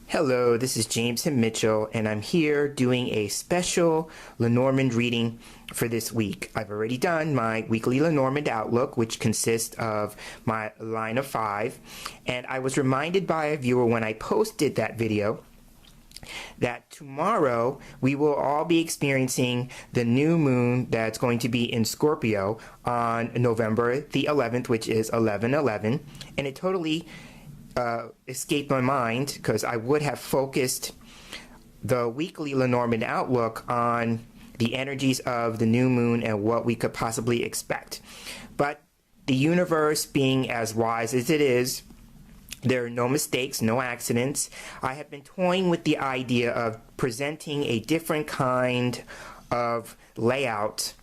Hello, this is James Himm Mitchell, and I'm here doing a special Lenormand reading for this week. I've already done my weekly Lenormand outlook, which consists of my line of 5, and I was reminded by a viewer when I posted that video that tomorrow we will all be experiencing the new moon that's going to be in Scorpio on November the 11th, which is 11/11, and it totally escaped my mind because I would have focused the weekly Lenormand outlook on the energies of the new moon and what we could possibly expect. But the universe being as wise as it is, there are no mistakes, no accidents. I have been toying with the idea of presenting a different kind of layout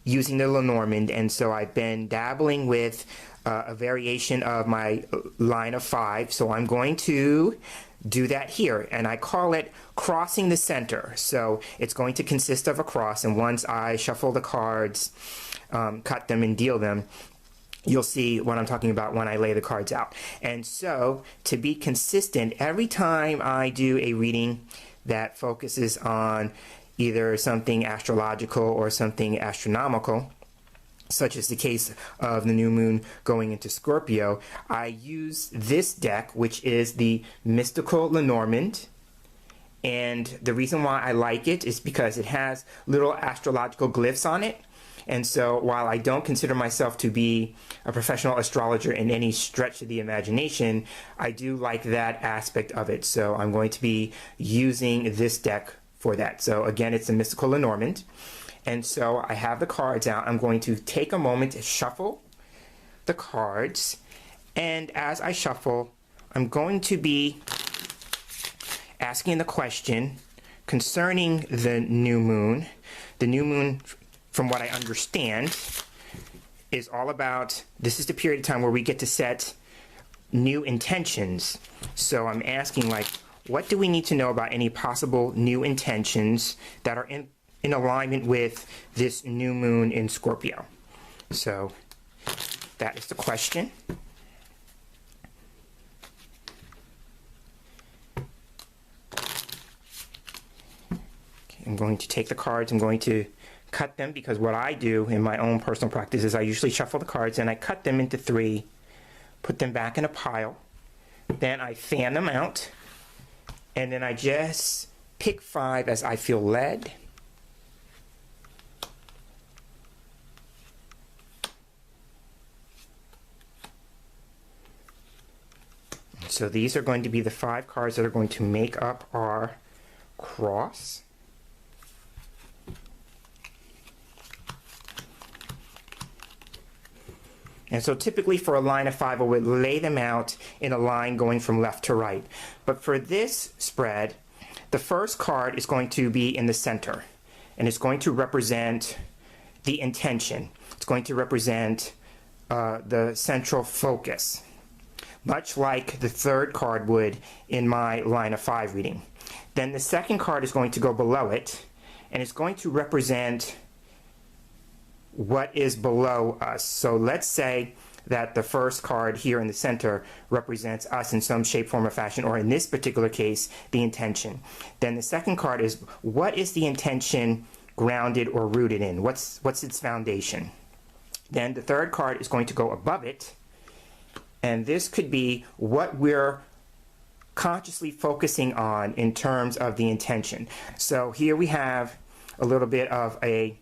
using the Lenormand, and so I've been dabbling with a variation of my line of 5, so I'm going to do that here, and I call it crossing the center. So it's going to consist of a cross, and once I shuffle the cards, cut them and deal them, you'll see what I'm talking about when I lay the cards out. And so to be consistent, every time I do a reading that focuses on either something astrological or something astronomical, such as the case of the new moon going into Scorpio, I use this deck, which is the Mystical Lenormand. And the reason why I like it is because it has little astrological glyphs on it. And so while I don't consider myself to be a professional astrologer in any stretch of the imagination, I do like that aspect of it. So I'm going to be using this deck for that. So again, it's the Mystical Lenormand. And so I have the cards out. I'm going to take a moment to shuffle the cards. And as I shuffle, I'm going to be asking the question concerning the new moon. The new moon, from what I understand, is all about, this is the period of time where we get to set new intentions. So I'm asking, like, what do we need to know about any possible new intentions that are in alignment with this new moon in Scorpio? So that is the question. Okay, I'm going to take the cards. I'm going to cut them, because what I do in my own personal practice is I usually shuffle the cards and I cut them into 3, put them back in a pile, then I fan them out, and then I just pick 5 as I feel led. So these are going to be the 5 cards that are going to make up our cross. And so typically for a line of 5, I would lay them out in a line going from left to right. But for this spread, the first card is going to be in the center, and it's going to represent the intention. It's going to represent the central focus, much like the third card would in my line of 5 reading. Then the second card is going to go below it, and it's going to represent what is below us. So let's say that the first card here in the center represents us in some shape, form, or fashion, or in this particular case, the intention. Then the second card is, what is the intention grounded or rooted in? What's its foundation? Then the third card is going to go above it, and this could be what we're consciously focusing on in terms of the intention. So here we have a little bit of a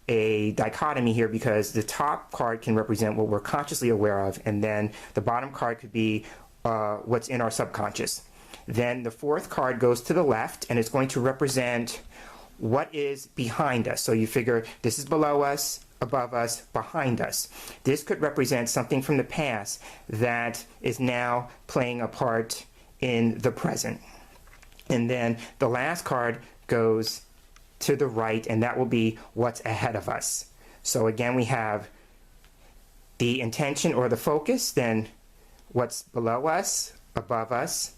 dichotomy here, because the top card can represent what we're consciously aware of, and then the bottom card could be what's in our subconscious. Then the fourth card goes to the left, and it's going to represent what is behind us. So you figure this is below us, above us, behind us. This could represent something from the past that is now playing a part in the present. And then the last card goes to the right, and that will be what's ahead of us. So again, we have the intention or the focus, then what's below us, above us,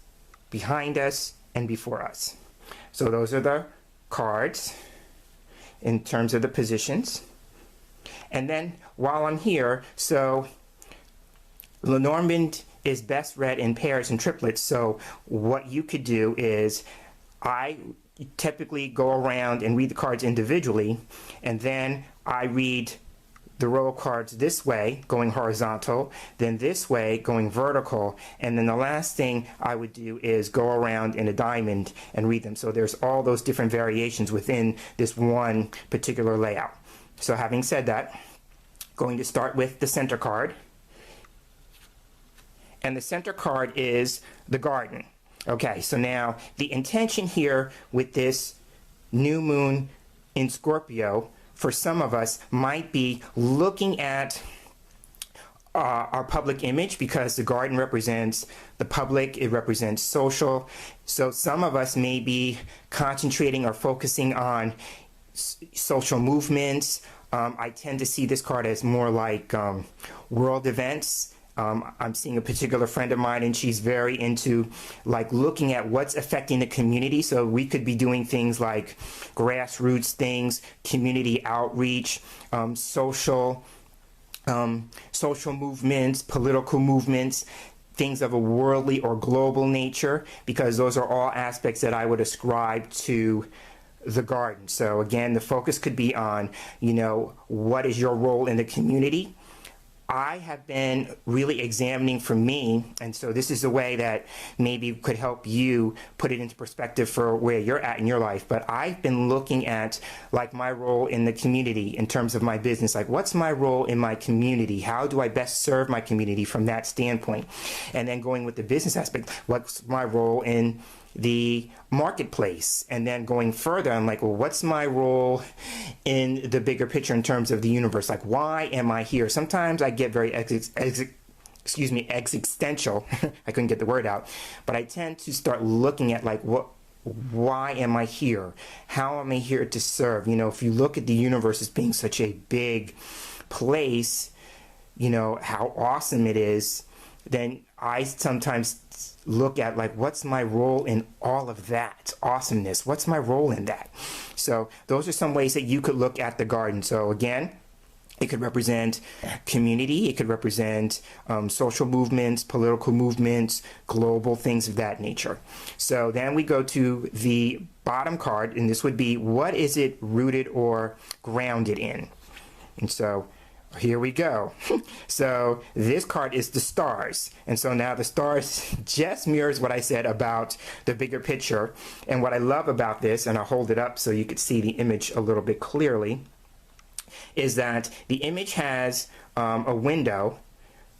behind us, and before us. So those are the cards in terms of the positions. And then while I'm here, so Lenormand is best read in pairs and triplets. So what you could do is, I typically go around and read the cards individually, and then I read the row of cards this way, going horizontal, then this way, going vertical, and then the last thing I would do is go around in a diamond and read them. So there's all those different variations within this one particular layout. So having said that, going to start with the center card. And the center card is the garden. Okay, so now the intention here with this new moon in Scorpio, for some of us, might be looking at our public image, because the garden represents the public, it represents social. So some of us may be concentrating or focusing on social movements. I tend to see this card as more like world events. I'm seeing a particular friend of mine, and she's very into like looking at what's affecting the community. So we could be doing things like grassroots things, community outreach, social movements, political movements, things of a worldly or global nature, because those are all aspects that I would ascribe to the garden. So again, the focus could be on, what is your role in the community? I have been really examining for me, and so this is a way that maybe could help you put it into perspective for where you're at in your life. But I've been looking at like my role in the community in terms of my business. Like, what's my role in my community? How do I best serve my community from that standpoint? And then going with the business aspect, what's my role in the marketplace? And then going further, I'm like, well, what's my role in the bigger picture in terms of the universe? Like, why am I here? Sometimes I get very existential. I couldn't get the word out, but I tend to start looking at like, why am I here? How am I here to serve? If you look at the universe as being such a big place, how awesome it is, then I sometimes look at like, what's my role in all of that awesomeness? What's my role in that? So those are some ways that you could look at the garden. So again, it could represent community, it could represent social movements, political movements, global things of that nature. So then we go to the bottom card, and this would be, what is it rooted or grounded in? And so here we go. So this card is the stars. And so now the stars just mirrors what I said about the bigger picture. And what I love about this, and I'll hold it up so you could see the image a little bit clearly, is that the image has a window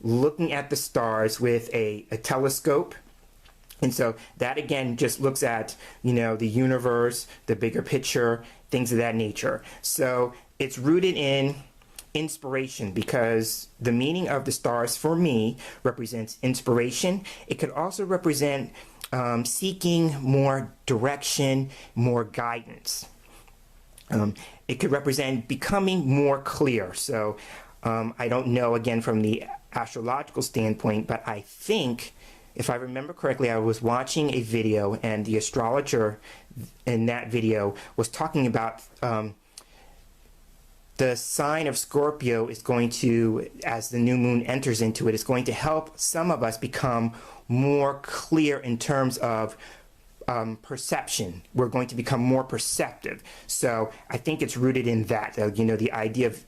looking at the stars with a telescope. And so that again just looks at, the universe, the bigger picture, things of that nature. So it's rooted in inspiration, because the meaning of the stars for me represents inspiration. It could also represent seeking more direction, more guidance. It could represent becoming more clear. So I don't know, again, from the astrological standpoint, but I think, if I remember correctly, I was watching a video, and the astrologer in that video was talking about the sign of Scorpio is going to, as the new moon enters into it, is going to help some of us become more clear in terms of perception. We're going to become more perceptive. So I think it's rooted in that, the idea of,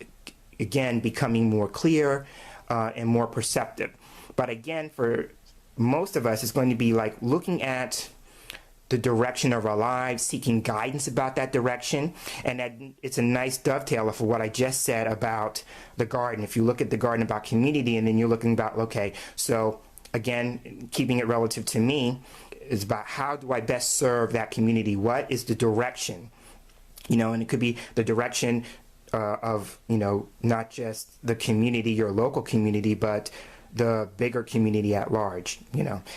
again, becoming more clear and more perceptive. But again, for most of us, it's going to be like looking at the direction of our lives, seeking guidance about that direction. And that it's a nice dovetail of what I just said about the garden. If you look at the garden about community, and then you're looking about, okay, so again, keeping it relative to me, is about how do I best serve that community? What is the direction? And it could be the direction of, not just the community, your local community, but the bigger community at large,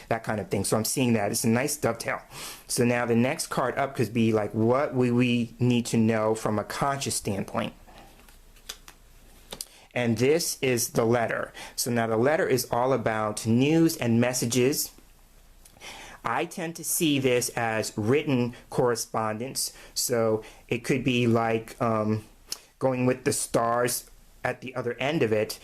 that kind of thing. So I'm seeing that. It's a nice dovetail. So now the next card up could be like, what we need to know from a conscious standpoint. And this is the letter. So now the letter is all about news and messages. I tend to see this as written correspondence. So it could be like going with the stars at the other end of it.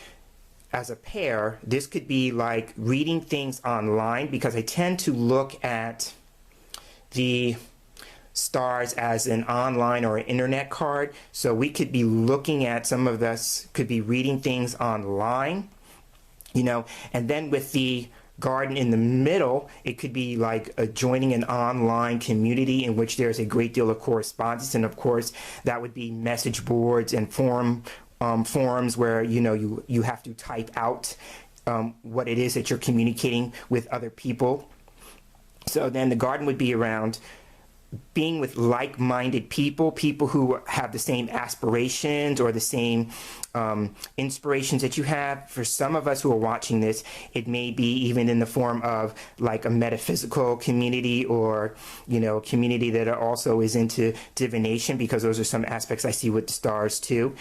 as a pair, this could be like reading things online, because I tend to look at the stars as an online or an internet card. So we could be looking at, some of us could be reading things online, you know, and then with the garden in the middle, it could be like joining an online community in which there's a great deal of correspondence. And of course, that would be message boards and forums where, you know, you have to type out what it is that you're communicating with other people. So then the garden would be around being with like-minded people, people who have the same aspirations or the same inspirations that you have. For some of us who are watching this, it may be even in the form of like a metaphysical community, or, you know, a community that also is into divination, because those are some aspects I see with the stars too.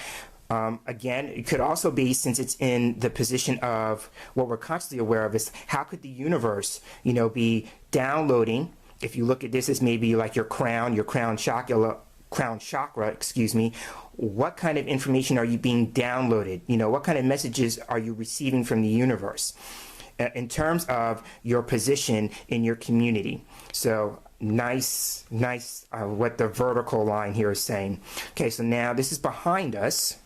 Again, it could also be, since it's in the position of what we're constantly aware of, is how could the universe, you know, be downloading. If you look at this as maybe like your crown chakra, excuse me, what kind of information are you being downloaded? You know, what kind of messages are you receiving from the universe in terms of your position in your community? So nice, what the vertical line here is saying. Okay, so now this is behind us.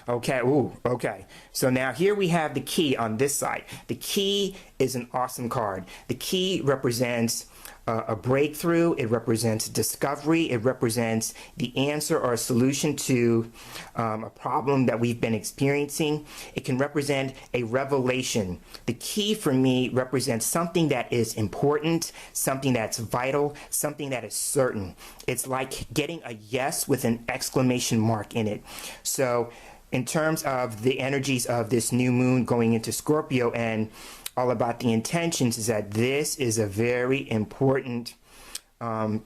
Okay, okay. So now here we have the key on this side. The key is an awesome card. The key represents a breakthrough. It represents discovery. It represents the answer or a solution to a problem that we've been experiencing. It can represent a revelation. The key for me represents something that is important, something that's vital, something that is certain. It's like getting a yes with an exclamation mark in it. So in terms of the energies of this new moon going into Scorpio and all about the intentions, is that this is a very important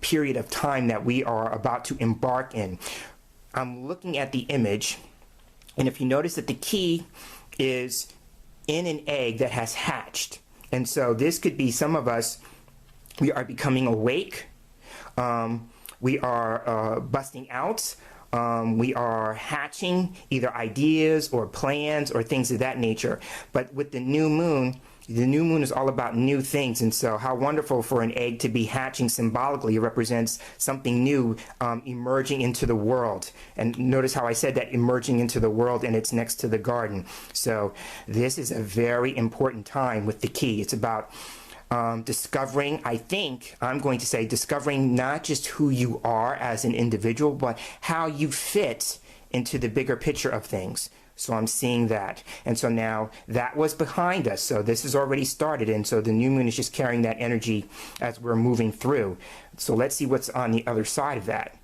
period of time that we are about to embark in. I'm looking at the image, and if you notice that the key is in an egg that has hatched. And so this could be some of us, we are becoming awake, we are busting out, we are hatching either ideas or plans or things of that nature. But with the new moon is all about new things. And so how wonderful for an egg to be hatching symbolically. It represents something new emerging into the world. And notice how I said that, emerging into the world, and it's next to the garden. So this is a very important time with the key. It's about discovering, I think I'm going to say, discovering not just who you are as an individual, but how you fit into the bigger picture of things. So I'm seeing that. And so now that was behind us. So this has already started. And so the new moon is just carrying that energy as we're moving through. So let's see what's on the other side of that.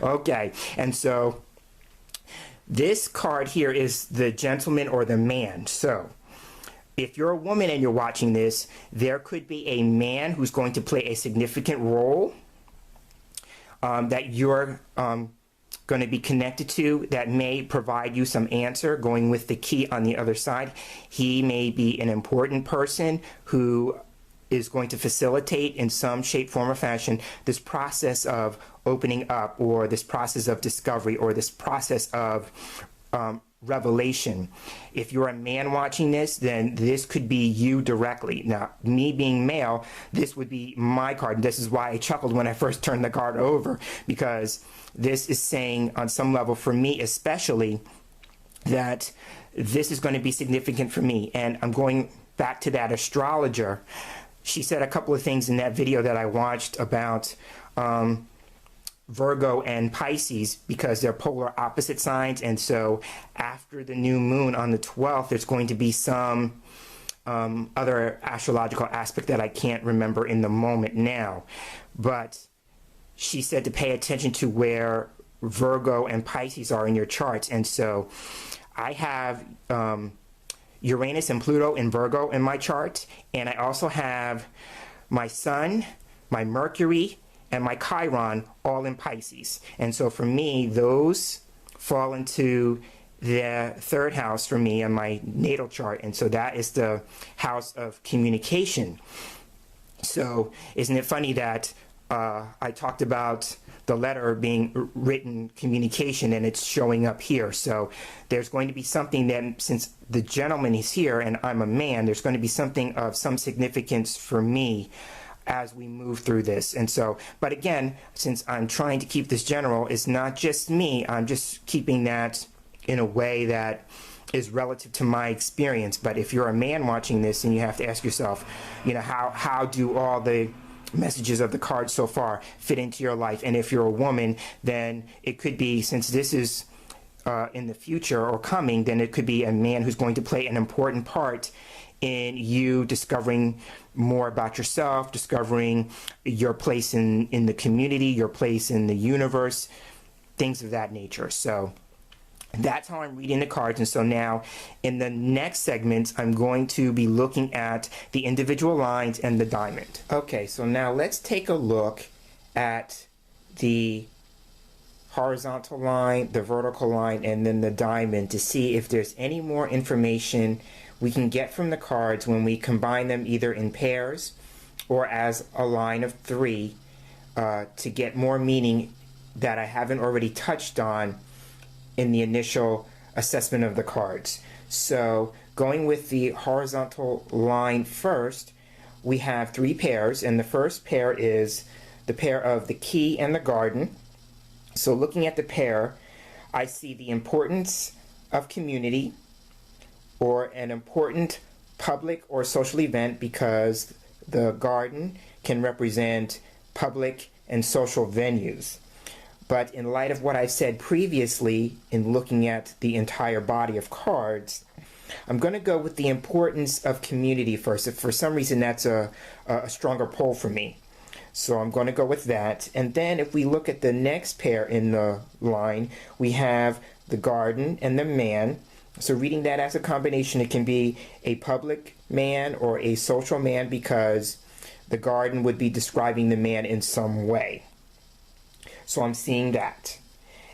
Okay. And so this card here is the gentleman or the man. So if you're a woman and you're watching this, there could be a man who's going to play a significant role that you're going to be connected to, that may provide you some answer, going with the key on the other side. He may be an important person who is going to facilitate in some shape, form, or fashion this process of opening up, or this process of discovery, or this process of revelation. If you're a man watching this, then this could be you directly. Now, me being male, this would be my card. This is why I chuckled when I first turned the card over, because this is saying on some level, for me especially, that this is going to be significant for me. And I'm going back to that astrologer. She said a couple of things in that video that I watched about Virgo and Pisces, because they're polar opposite signs. And so after the new moon on the 12th, there's going to be some other astrological aspect that I can't remember in the moment now. But she said to pay attention to where Virgo and Pisces are in your charts. And so I have Uranus and Pluto in Virgo in my chart. And I also have my Sun, my Mercury, and my Chiron all in Pisces. And so for me, those fall into the third house for me on my natal chart. And so that is the house of communication. So isn't it funny that I talked about the letter being written communication, and it's showing up here. So there's going to be something that, since the gentleman is here and I'm a man, there's going to be something of some significance for me as we move through this. And so, but again, since I'm trying to keep this general, it's not just me. I'm just keeping that in a way that is relative to my experience. But if you're a man watching this, and you have to ask yourself, how do all the messages of the cards so far fit into your life? And if you're a woman, then it could be, since this is in the future or coming, then it could be a man who's going to play an important part in you discovering more about yourself, discovering your place in the community, your place in the universe, things of that nature. So that's how I'm reading the cards. And so now in the next segment, I'm going to be looking at the individual lines and the diamond. Okay, so now let's take a look at the horizontal line, the vertical line, and then the diamond to see if there's any more information we can get from the cards when we combine them either in pairs or as a line of three to get more meaning that I haven't already touched on in the initial assessment of the cards. So going with the horizontal line first, we have three pairs, and the first pair is the pair of the key and the garden. So looking at the pair, I see the importance of community or an important public or social event, because the garden can represent public and social venues. But in light of what I said previously in looking at the entire body of cards, I'm going to go with the importance of community first. If for some reason that's a stronger pull for me. So I'm going to go with that. And then if we look at the next pair in the line, we have the garden and the man. So reading that as a combination, it can be a public man or a social man, because the garden would be describing the man in some way. So I'm seeing that.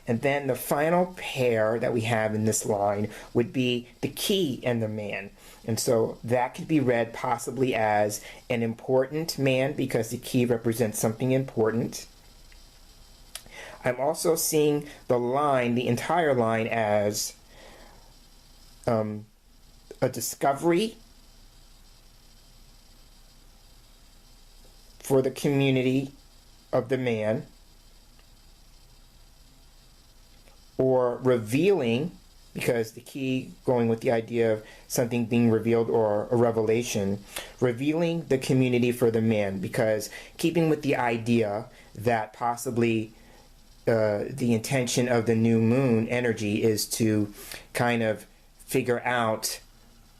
And then the final pair that we have in this line would be the key and the man. And so that could be read possibly as an important man, because the key represents something important. I'm also seeing the line, the entire line, as a discovery for the community of the man, or revealing, because the key going with the idea of something being revealed or a revelation, revealing the community for the man, because keeping with the idea that possibly the intention of the new moon energy is to kind of figure out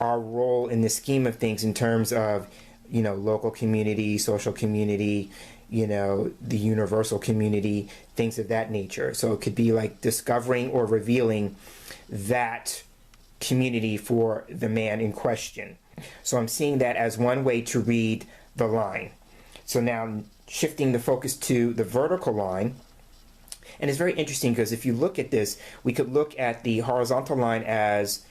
our role in the scheme of things in terms of, local community, social community, the universal community, things of that nature. So it could be like discovering or revealing that community for the man in question. So I'm seeing that as one way to read the line. So now shifting the focus to the vertical line. And it's very interesting, because if you look at this, we could look at the horizontal line as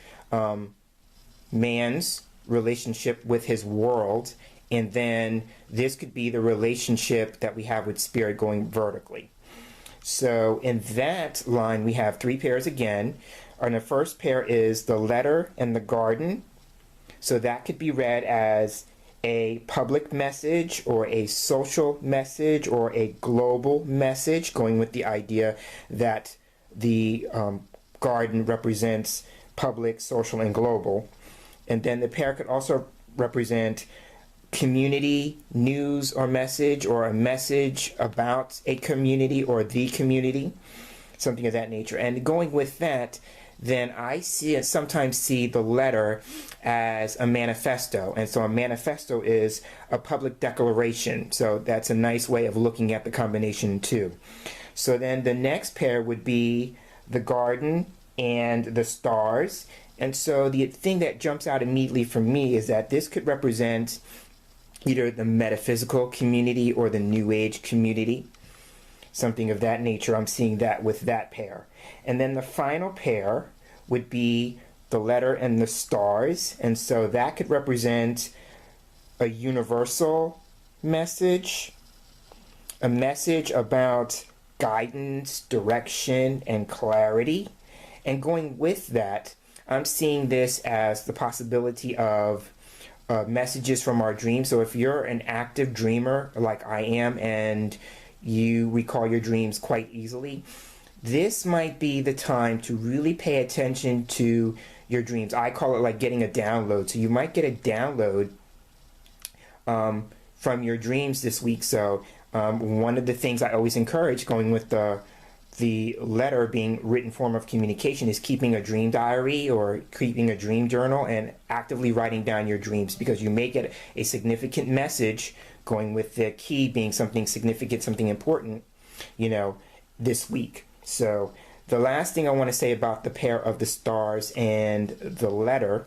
man's relationship with his world, and then this could be the relationship that we have with spirit going vertically. So in that line, we have three pairs again. And the first pair is the letter and the garden. So that could be read as a public message or a social message or a global message, going with the idea that the garden represents public, social, and global. And then the pair could also represent community news or message, or a message about a community or the community, something of that nature. And going with that, then I sometimes see the letter as a manifesto. And so a manifesto is a public declaration. So that's a nice way of looking at the combination too. So then the next pair would be the garden and the stars. And so the thing that jumps out immediately for me is that this could represent either the metaphysical community or the New Age community, something of that nature. I'm seeing that with that pair. And then the final pair would be the letter and the stars. And so that could represent a universal message, a message about guidance, direction, and clarity. And going with that, I'm seeing this as the possibility of messages from our dreams. So if you're an active dreamer like I am and you recall your dreams quite easily, this might be the time to really pay attention to your dreams. I call it like getting a download. So you might get a download from your dreams this week. So one of the things I always encourage, going with the letter being written form of communication, is keeping a dream diary or keeping a dream journal and actively writing down your dreams, because you may get a significant message, going with the key being something significant, something important, this week. So the last thing I want to say about the pair of the stars and the letter,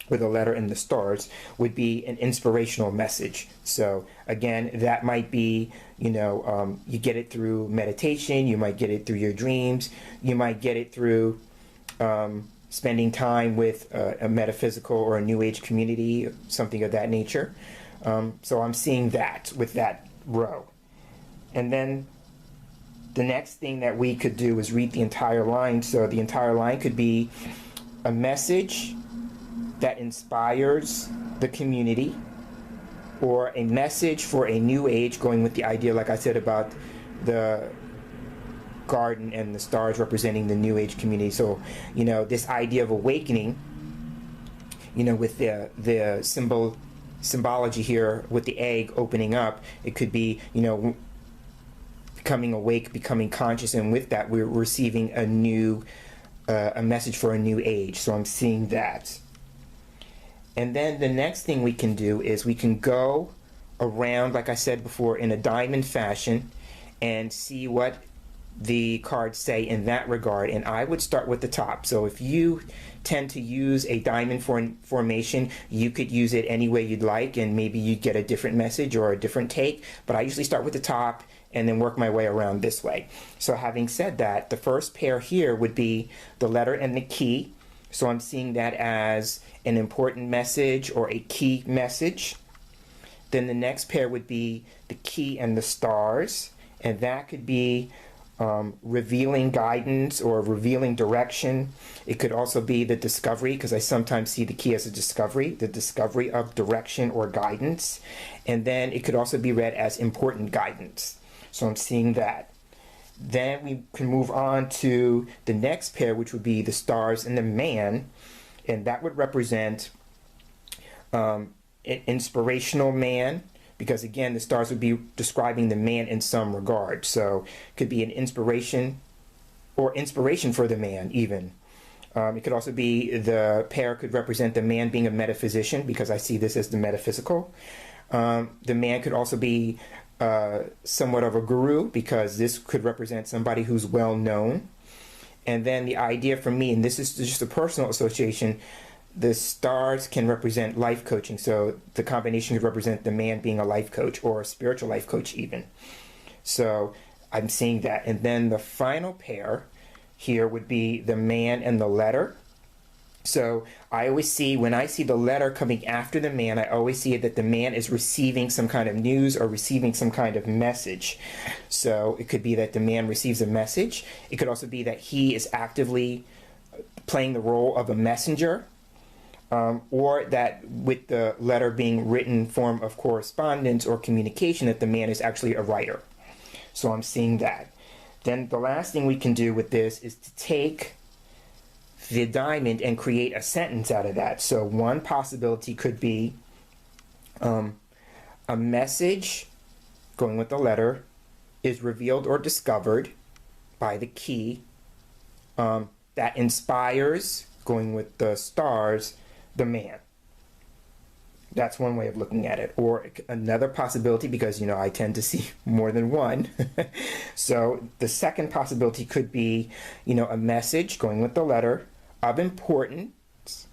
or the letter and the stars, would be an inspirational message. So again, that might be, you get it through meditation, you might get it through your dreams, you might get it through spending time with a metaphysical or a new age community, something of that nature. So I'm seeing that with that row. And then the next thing that we could do is read the entire line. So the entire line could be a message that inspires the community, or a message for a new age, going with the idea, like I said, about the garden and the stars representing the new age community. So, this idea of awakening, with the symbology here with the egg opening up, it could be, becoming awake, becoming conscious, and with that we're receiving a message for a new age. So I'm seeing that. And then the next thing we can do is we can go around, like I said before, in a diamond fashion and see what the cards say in that regard. And I would start with the top. So if you tend to use a diamond formation, you could use it any way you'd like, and maybe you'd get a different message or a different take. But I usually start with the top and then work my way around this way. So having said that, the first pair here would be the letter and the key. So I'm seeing that as an important message or a key message. Then the next pair would be the key and the stars, and that could be revealing guidance or revealing direction. It could also be the discovery, because I sometimes see the key as a discovery, the discovery of direction or guidance. And then it could also be read as important guidance. So I'm seeing that. Then we can move on to the next pair, which would be the stars and the man, and that would represent an inspirational man, because again, the stars would be describing the man in some regard. So it could be an inspiration or inspiration for the man even. It could also be, the pair could represent the man being a metaphysician, because I see this as the metaphysical. The man could also be somewhat of a guru, because this could represent somebody who's well known. And then the idea for me, and this is just a personal association, the stars can represent life coaching. So the combination could represent the man being a life coach or a spiritual life coach even. So I'm seeing that. And then the final pair here would be the man and the letter. So I always see, when I see the letter coming after the man, I always see that the man is receiving some kind of news or receiving some kind of message. So it could be that the man receives a message. It could also be that he is actively playing the role of a messenger, or that with the letter being written form of correspondence or communication, that the man is actually a writer. So I'm seeing that. Then the last thing we can do with this is to take the diamond and create a sentence out of that. So one possibility could be a message, going with the letter, is revealed or discovered by the key, that inspires, going with the stars, the man. That's one way of looking at it. Or another possibility, because I tend to see more than one. So the second possibility could be, a message, going with the letter, of importance,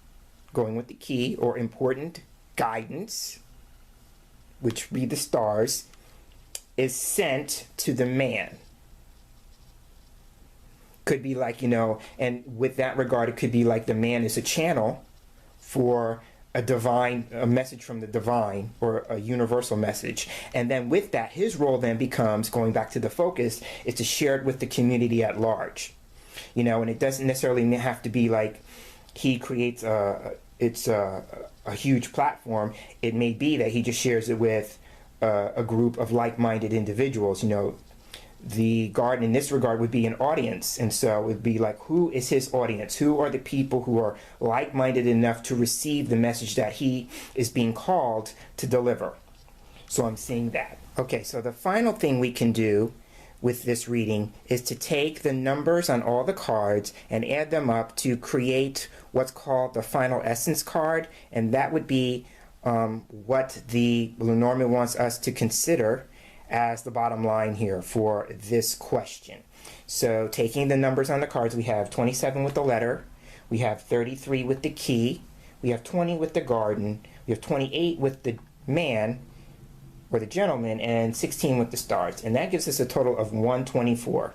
going with the key, or important guidance, which be the stars, is sent to the man. Could be like, and with that regard, it could be like the man is a channel for a message from the divine, or a universal message. And then with that, his role then becomes, going back to the focus, is to share it with the community at large. And it doesn't necessarily have to be like he creates a huge platform. It may be that he just shares it with a group of like-minded individuals. The garden in this regard would be an audience, and so it would be like, who is his audience? Who are the people who are like-minded enough to receive the message that he is being called to deliver? So I'm seeing that. Okay, so the final thing we can do with this reading is to take the numbers on all the cards and add them up to create what's called the final essence card, and that would be what the Lenormand wants us to consider as the bottom line here for this question. So taking the numbers on the cards, we have 27 with the letter, we have 33 with the key, we have 20 with the garden, we have 28 with the man or the gentleman, and 16 with the stars. And that gives us a total of 124.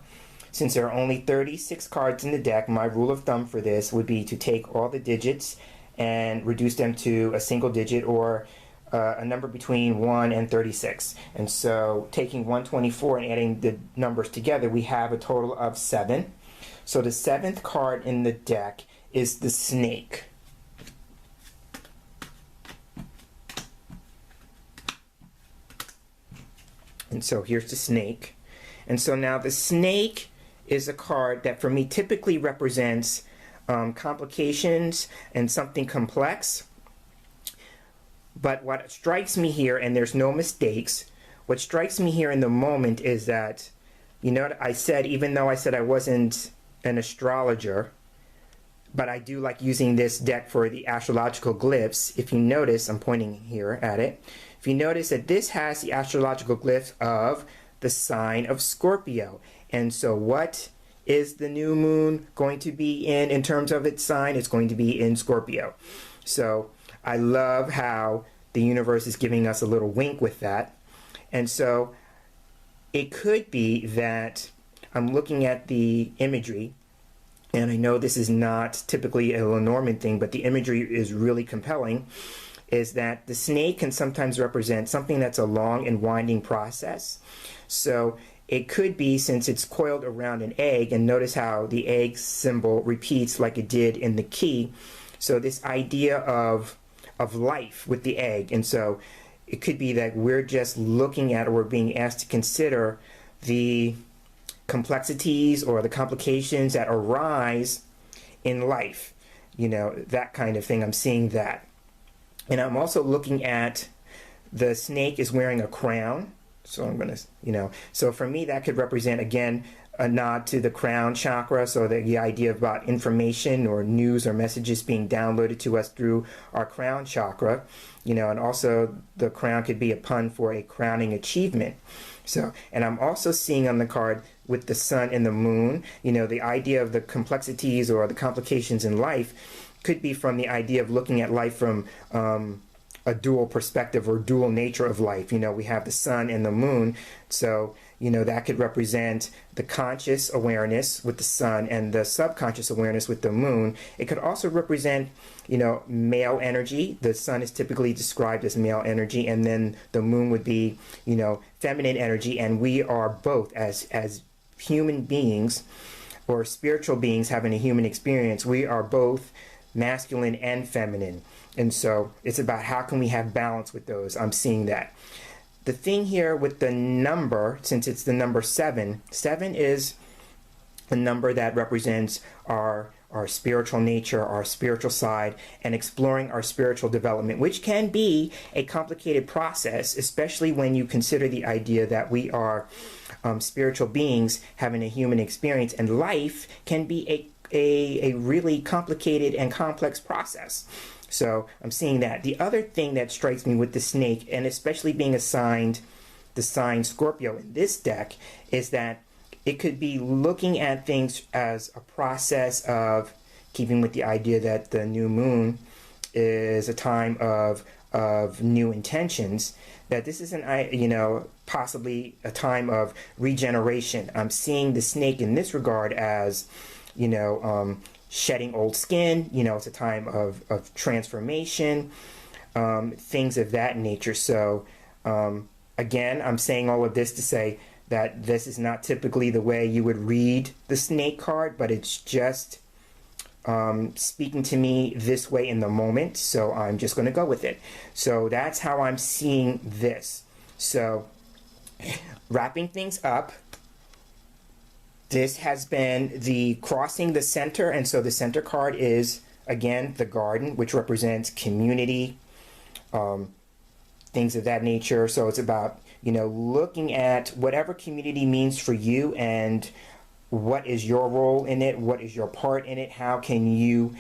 Since there are only 36 cards in the deck, my rule of thumb for this would be to take all the digits and reduce them to a single digit, or a number between 1 and 36. And so taking 124 and adding the numbers together, we have a total of 7. So the 7th card in the deck is the snake. And so here's the snake. And so now the snake is a card that for me typically represents complications and something complex. But what strikes me here, and there's no mistakes, what strikes me here in the moment is that, I said, even though I said I wasn't an astrologer, but I do like using this deck for the astrological glyphs. If you notice, I'm pointing here at it. If you notice that this has the astrological glyph of the sign of Scorpio. And so what is the new moon going to be in terms of its sign? It's going to be in Scorpio. So I love how the universe is giving us a little wink with that. And so it could be that I'm looking at the imagery, and I know this is not typically a Lenormand thing, but the imagery is really compelling, is that the snake can sometimes represent something that's a long and winding process. So it could be, since it's coiled around an egg, and notice how the egg symbol repeats like it did in the key. So this idea of life with the egg. And so it could be that we're just looking at, or we're being asked to consider, the complexities or the complications that arise in life. That kind of thing. I'm seeing that. And I'm also looking at the snake is wearing a crown. So I'm going to, so for me that could represent, again, a nod to the crown chakra, so the idea about information or news or messages being downloaded to us through our crown chakra, and also the crown could be a pun for a crowning achievement. So, and I'm also seeing on the card with the sun and the moon, the idea of the complexities or the complications in life could be from the idea of looking at life from a dual perspective or dual nature of life. We have the sun and the moon, so that could represent the conscious awareness with the sun and the subconscious awareness with the moon. It could also represent, male energy. The sun is typically described as male energy, and then the moon would be, feminine energy. And we are both, as human beings or spiritual beings having a human experience, we are both masculine and feminine. And so it's about how can we have balance with those. I'm seeing that. The thing here with the number, since it's the number 7, 7 is a number that represents our spiritual nature, our spiritual side, and exploring our spiritual development, which can be a complicated process, especially when you consider the idea that we are spiritual beings having a human experience, and life can be a really complicated and complex process. So I'm seeing that. The other thing that strikes me with the snake, and especially being assigned the sign Scorpio in this deck, is that it could be looking at things as a process of, keeping with the idea that the new moon is a time of new intentions, that this is possibly a time of regeneration. I'm seeing the snake in this regard as, shedding old skin. It's a time of transformation, things of that nature. So, again, I'm saying all of this to say that this is not typically the way you would read the snake card, but it's just speaking to me this way in the moment, so I'm just going to go with it. So that's how I'm seeing this. So wrapping things up, this has been the crossing the center, and so the center card is, again, the garden, which represents community, things of that nature. So it's about, looking at whatever community means for you and what is your role in it, what is your part in it, how can you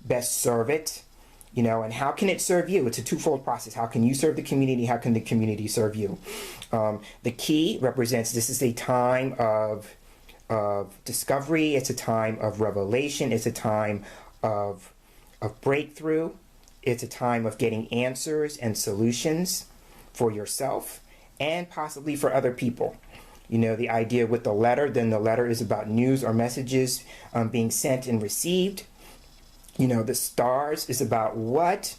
best serve it, and how can it serve you? It's a twofold process. How can you serve the community? How can the community serve you? The key represents, this is a time of discovery. It's a time of revelation. It's a time of breakthrough. It's a time of getting answers and solutions for yourself and possibly for other people. The idea with the letter, then the letter is about news or messages being sent and received. The stars is about what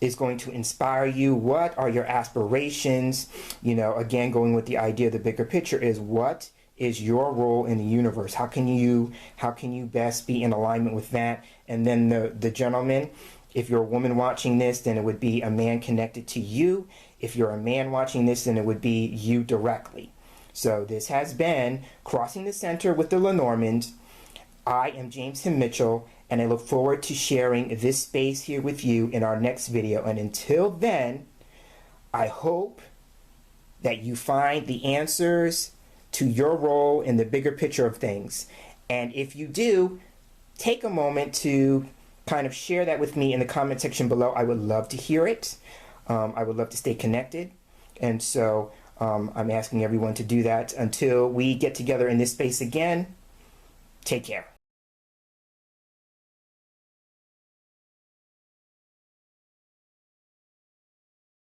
is going to inspire you. What are your aspirations? Again, going with the idea, the bigger picture is, what is your role in the universe? How can you best be in alignment with that? And then the gentleman, if you're a woman watching this, then it would be a man connected to you. If you're a man watching this, then it would be you directly. So this has been Crossing the Center with the Lenormand. I am James Himm Mitchell, and I look forward to sharing this space here with you in our next video. And until then, I hope that you find the answers to your role in the bigger picture of things. And if you do, take a moment to kind of share that with me in the comment section below. I would love to hear it. I would love to stay connected. And so I'm asking everyone to do that. Until we get together in this space again, take care.